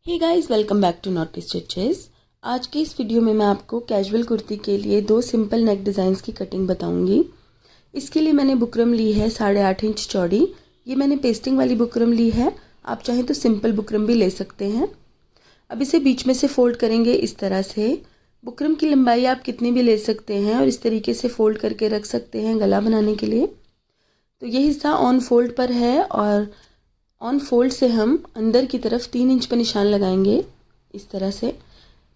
Hey guys, welcome back to naughty stitches. आज के इस वीडियो में मैं आपको कैजुअल कुर्ती के लिए दो सिंपल नेक डिज़ाइंस की कटिंग बताऊंगी। इसके लिए मैंने बुकरम ली है 8.5 इंच चौड़ी। ये मैंने पेस्टिंग वाली बुकरम ली है, आप चाहें तो सिंपल बुकरम भी ले सकते हैं। अब इसे बीच में से फोल्ड करेंगे इस तरह से। बुकरम की लंबाई आप कितनी भी ले सकते हैं और इस तरीके से फोल्ड करके रख सकते हैं गला बनाने के लिए। तो ये हिस्सा ऑन फोल्ड पर है और ऑन फोल्ड से हम अंदर की तरफ 3 इंच पर निशान लगाएंगे इस तरह से।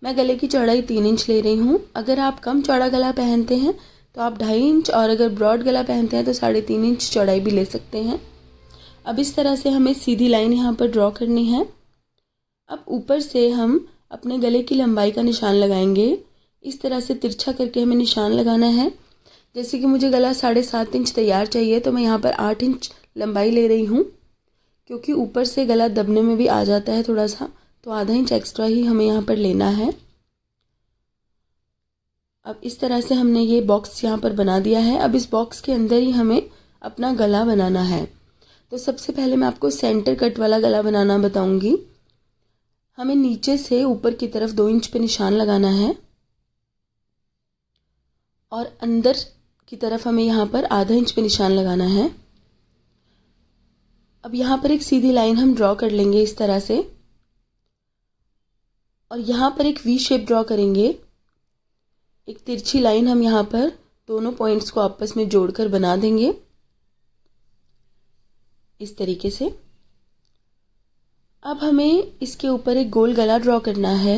मैं गले की चौड़ाई 3 इंच ले रही हूँ। अगर आप कम चौड़ा गला पहनते हैं तो आप 2.5 इंच, और अगर ब्रॉड गला पहनते हैं तो 3.5 इंच चौड़ाई भी ले सकते हैं। अब इस तरह से हमें सीधी लाइन यहाँ पर ड्रॉ करनी है। अब ऊपर से हम अपने गले की लंबाई का निशान लगाएंगे। इस तरह से तिरछा करके हमें निशान लगाना है। जैसे कि मुझे गला 7.5 इंच तैयार चाहिए तो मैं यहाँ पर 8 इंच लंबाई ले रही हूँ, क्योंकि ऊपर से गला दबने में भी आ जाता है थोड़ा सा, तो आधा इंच एक्स्ट्रा ही हमें यहाँ पर लेना है। अब इस तरह से हमने ये बॉक्स यहाँ पर बना दिया है। अब इस बॉक्स के अंदर ही हमें अपना गला बनाना है। तो सबसे पहले मैं आपको सेंटर कट वाला गला बनाना बताऊंगी। हमें नीचे से ऊपर की तरफ 2 इंच पे निशान लगाना है और अंदर की तरफ हमें यहाँ पर आधा इंच पे निशान लगाना है। अब यहाँ पर एक सीधी लाइन हम ड्रॉ कर लेंगे इस तरह से, और यहाँ पर एक वी शेप ड्रॉ करेंगे। एक तिरछी लाइन हम यहाँ पर दोनों पॉइंट्स को आपस में जोड़कर बना देंगे इस तरीके से। अब हमें इसके ऊपर एक गोल गला ड्रॉ करना है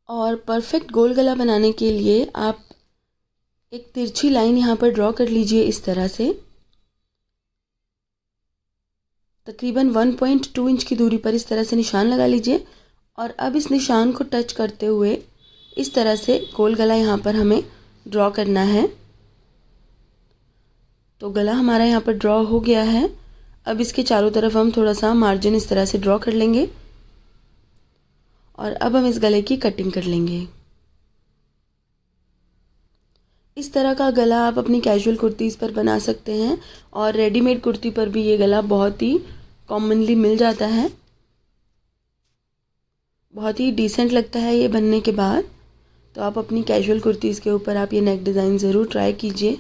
और परफेक्ट गोल गला बनाने के लिए आप एक तिरछी लाइन यहाँ पर ड्रॉ कर लीजिए इस तरह से। तकरीबन 1.2 इंच की दूरी पर इस तरह से निशान लगा लीजिए और अब इस निशान को टच करते हुए इस तरह से गोल गला यहाँ पर हमें ड्रॉ करना है। तो गला हमारा यहाँ पर ड्रॉ हो गया है। अब इसके चारों तरफ हम थोड़ा सा मार्जिन इस तरह से ड्रॉ कर लेंगे और अब हम इस गले की कटिंग कर लेंगे। इस तरह का गला आप अपनी कैजुअल कुर्तीज़ पर बना सकते हैं और रेडीमेड कुर्ती पर भी ये गला बहुत ही कॉमनली मिल जाता है। बहुत ही डिसेंट लगता है ये बनने के बाद। तो आप अपनी कैजुअल कुर्तीज़ के ऊपर आप ये नेक डिज़ाइन ज़रूर ट्राई कीजिए।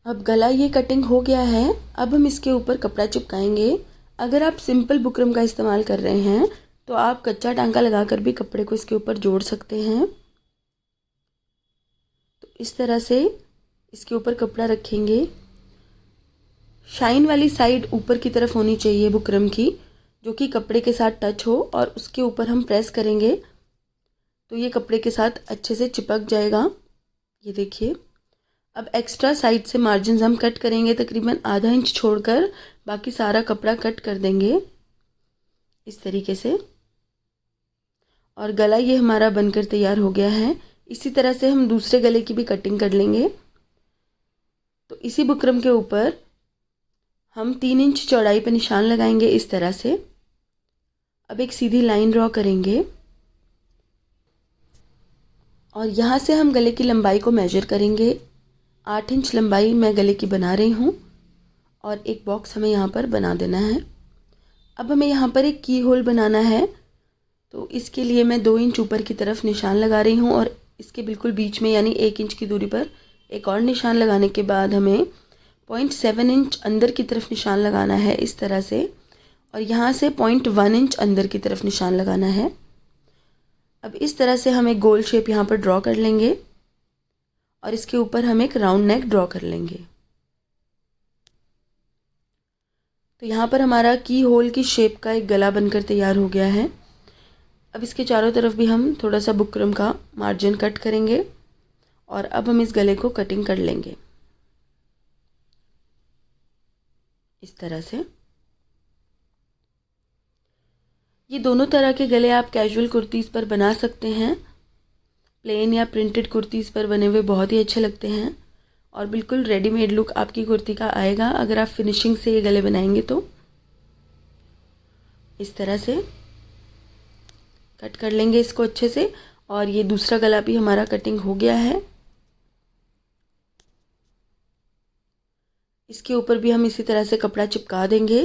अब गला ये कटिंग हो गया है। अब हम इसके ऊपर कपड़ा चिपकाएंगे। अगर आप सिंपल बुकरम का इस्तेमाल कर रहे हैं तो आप कच्चा टांका लगाकर भी कपड़े को इसके ऊपर जोड़ सकते हैं। तो इस तरह से इसके ऊपर कपड़ा रखेंगे। शाइन वाली साइड ऊपर की तरफ होनी चाहिए बुकरम की, जो कि कपड़े के साथ टच हो, और उसके ऊपर हम प्रेस करेंगे तो ये कपड़े के साथ अच्छे से चिपक जाएगा। ये देखिए। अब एक्स्ट्रा साइड से मार्जिन हम कट करेंगे, तकरीबन आधा इंच छोड़कर बाकी सारा कपड़ा कट कर देंगे इस तरीके से। और गला ये हमारा बनकर तैयार हो गया है। इसी तरह से हम दूसरे गले की भी कटिंग कर लेंगे। तो इसी बुकरम के ऊपर हम 3 इंच चौड़ाई पर निशान लगाएंगे इस तरह से। अब एक सीधी लाइन ड्रॉ करेंगे और यहाँ से हम गले की लंबाई को मेजर करेंगे। 8 इंच लंबाई मैं गले की बना रही हूँ और एक बॉक्स हमें यहाँ पर बना देना है। अब हमें यहाँ पर एक की होल बनाना है। तो इसके लिए मैं 2 इंच ऊपर की तरफ निशान लगा रही हूँ और इसके बिल्कुल बीच में यानी 1 इंच की दूरी पर एक और निशान लगाने के बाद हमें 0.7 इंच अंदर की तरफ निशान लगाना है इस तरह से, और यहाँ से 0.1 इंच अंदर की तरफ निशान लगाना है। अब इस तरह से हम एक गोल शेप यहाँ पर ड्रॉ कर लेंगे और इसके ऊपर हम एक राउंड नेक ड्रॉ कर लेंगे। तो यहाँ पर हमारा की होल की शेप का एक गला बनकर तैयार हो गया है। अब इसके चारों तरफ भी हम थोड़ा सा बुकरम का मार्जिन कट करेंगे और अब हम इस गले को कटिंग कर लेंगे इस तरह से। ये दोनों तरह के गले आप कैजुअल कुर्तीज़ पर बना सकते हैं। प्लेन या प्रिंटेड कुर्तीज़ पर बने हुए बहुत ही अच्छे लगते हैं और बिल्कुल रेडीमेड लुक आपकी कुर्ती का आएगा अगर आप फिनिशिंग से ये गले बनाएंगे तो। इस तरह से कट कर लेंगे इसको अच्छे से। और ये दूसरा गला भी हमारा कटिंग हो गया है। इसके ऊपर भी हम इसी तरह से कपड़ा चिपका देंगे।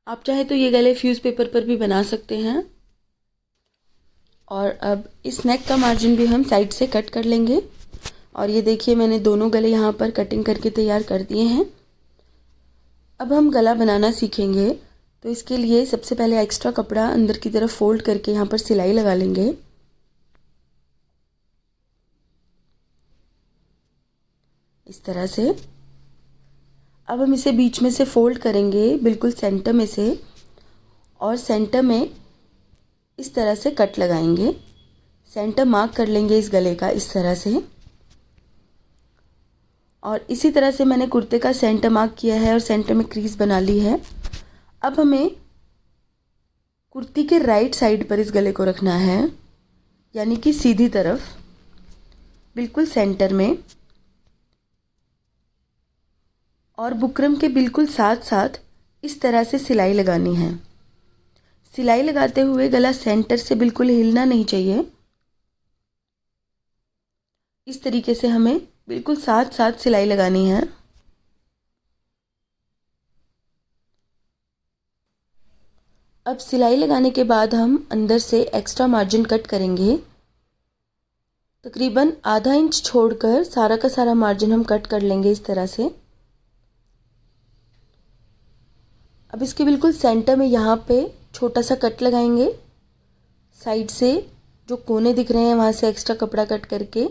आप चाहे तो ये गले फ्यूज़ पेपर पर भी बना सकते हैं। और अब इस नेक का मार्जिन भी हम साइड से कट कर लेंगे। और ये देखिए मैंने दोनों गले यहाँ पर कटिंग करके तैयार कर दिए हैं। अब हम गला बनाना सीखेंगे, तो इसके लिए सबसे पहले एक्स्ट्रा कपड़ा अंदर की तरफ फोल्ड करके यहाँ पर सिलाई लगा लेंगे। इस तरह से अब हम इसे बीच में से फोल्ड करेंगे, बिल्कुल सेंटर में से, और सेंटर में इस तरह से कट लगाएंगे। सेंटर मार्क कर लेंगे इस गले का इस तरह से। और इसी तरह से मैंने कुर्ते का सेंटर मार्क किया है और सेंटर में क्रीज बना ली है। अब हमें कुर्ती के राइट साइड पर इस गले को रखना है, यानी कि सीधी तरफ, बिल्कुल सेंटर में। और बुकरम के बिल्कुल साथ साथ इस तरह से सिलाई लगानी है। सिलाई लगाते हुए गला सेंटर से बिल्कुल हिलना नहीं चाहिए। इस तरीके से हमें बिल्कुल साथ साथ सिलाई लगानी है। अब सिलाई लगाने के बाद हम अंदर से एक्स्ट्रा मार्जिन कट करेंगे। तकरीबन आधा इंच छोड़कर सारा का सारा मार्जिन हम कट कर लेंगे इस तरह से। अब इसके बिल्कुल सेंटर में यहाँ पे छोटा सा कट लगाएंगे। साइड से जो कोने दिख रहे हैं वहाँ से एक्स्ट्रा कपड़ा कट करके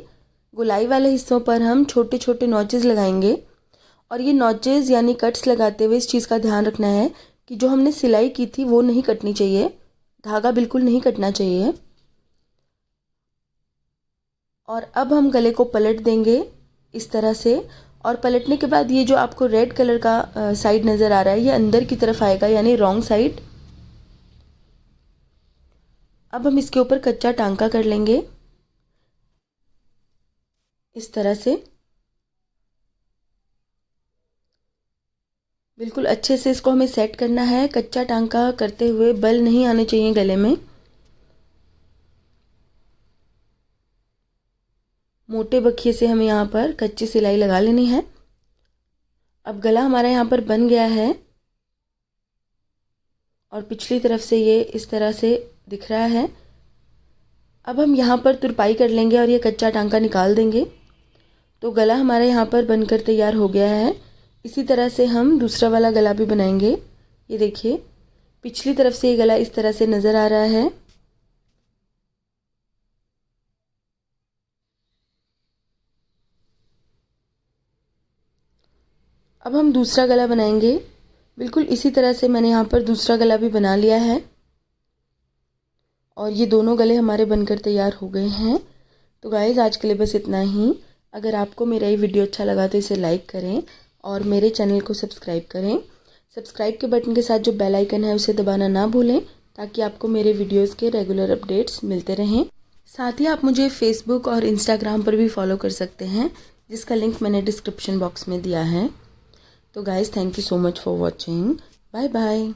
गोलाई वाले हिस्सों पर हम छोटे छोटे नॉचेस लगाएंगे। और ये नॉचेस यानी कट्स लगाते हुए इस चीज़ का ध्यान रखना है कि जो हमने सिलाई की थी वो नहीं कटनी चाहिए, धागा बिल्कुल नहीं कटना चाहिए। और अब हम गले को पलट देंगे इस तरह से। और पलटने के बाद ये जो आपको रेड कलर का साइड नज़र आ रहा है, ये अंदर की तरफ आएगा, यानी रॉन्ग साइड। अब हम इसके ऊपर कच्चा टांका कर लेंगे इस तरह से। बिल्कुल अच्छे से इसको हमें सेट करना है। कच्चा टांका करते हुए बल नहीं आने चाहिए गले में। मोटे बखिए से हमें यहाँ पर कच्ची सिलाई लगा लेनी है। अब गला हमारा यहाँ पर बन गया है और पिछली तरफ से ये इस तरह से दिख रहा है। अब हम यहाँ पर तुरपाई कर लेंगे और ये कच्चा टांका निकाल देंगे। तो गला हमारा यहाँ पर बनकर तैयार हो गया है। इसी तरह से हम दूसरा वाला गला भी बनाएंगे। ये देखिए पिछली तरफ से ये गला इस तरह से नज़र आ रहा है। अब हम दूसरा गला बनाएंगे। बिल्कुल इसी तरह से मैंने यहाँ पर दूसरा गला भी बना लिया है और ये दोनों गले हमारे बनकर तैयार हो गए हैं। तो गाइज़ आज के लिए बस इतना ही। अगर आपको मेरा ये वीडियो अच्छा लगा तो इसे लाइक करें और मेरे चैनल को सब्सक्राइब करें। सब्सक्राइब के बटन के साथ जो बेल आइकन है उसे दबाना ना भूलें, ताकि आपको मेरे वीडियोस के रेगुलर अपडेट्स मिलते रहें। साथ ही आप मुझे फेसबुक और इंस्टाग्राम पर भी फॉलो कर सकते हैं, जिसका लिंक मैंने डिस्क्रिप्शन बॉक्स में दिया है। तो guys thank you so much for watching. Bye bye.